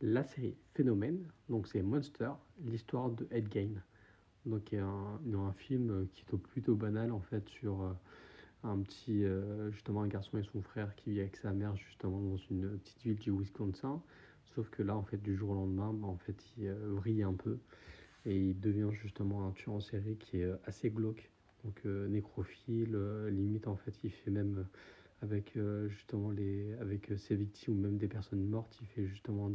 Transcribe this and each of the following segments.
la série Phénomène, donc c'est Monster, l'histoire de Ed Gein. Donc il y a un film qui est plutôt banal en fait sur un petit, justement un garçon et son frère qui vit avec sa mère justement dans une petite ville du Wisconsin. Sauf que là en fait du jour au lendemain, en fait il vrille un peu et il devient justement un tueur en série qui est assez glauque. Donc nécrophile, limite en fait il fait même avec justement avec ses victimes ou même des personnes mortes, il fait justement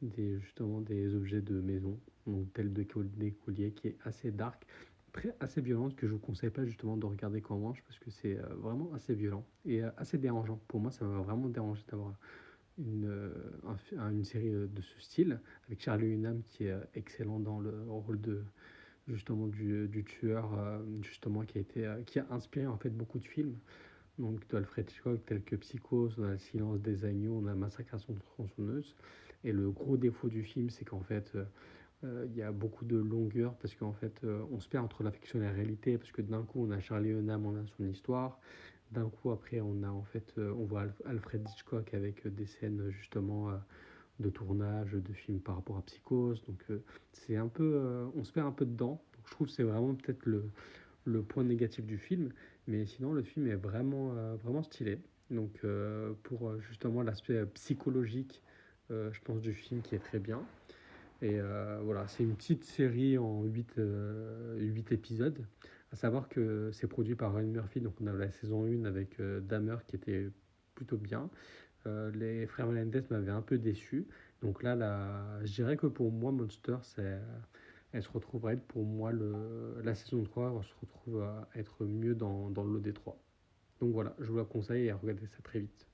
justement des objets de maison, donc tel des colliers qui est assez dark, très assez violente que je vous conseille pas justement de regarder quand on mange parce que c'est vraiment assez violent et assez dérangeant. Pour moi, ça m'a vraiment dérangé d'avoir une série de ce style avec Charlie Hunnam qui est excellent dans le rôle de justement du tueur justement qui a inspiré en fait beaucoup de films donc d'Alfred Hitchcock tels que Psychose, on a Le Silence des agneaux, on a Massacre à son tronçonneuse. Et le gros défaut du film, c'est qu'en fait, il y a beaucoup de longueur parce qu'en fait, on se perd entre la fiction et la réalité parce que d'un coup, on a Charlie Hunnam, on a son histoire. D'un coup, après, on a en fait, on voit Alfred Hitchcock avec des scènes justement de tournage, de films par rapport à Psychose. Donc, c'est un peu, on se perd un peu dedans. Donc, je trouve que c'est vraiment peut-être le point négatif du film, mais sinon le film est vraiment stylé. Donc pour justement l'aspect psychologique, je pense du film qui est très bien. Et voilà, c'est une petite série en 8 épisodes. À savoir que c'est produit par Ryan Murphy, donc on a la saison 1 avec Dahmer qui était plutôt bien. Les frères Menendez m'avaient un peu déçu. Donc je dirais que pour moi, Monster, elle se retrouve à être pour moi la saison 3 elle se retrouve à être mieux dans le lot des 3. Donc voilà, je vous la conseille et regardez ça très vite.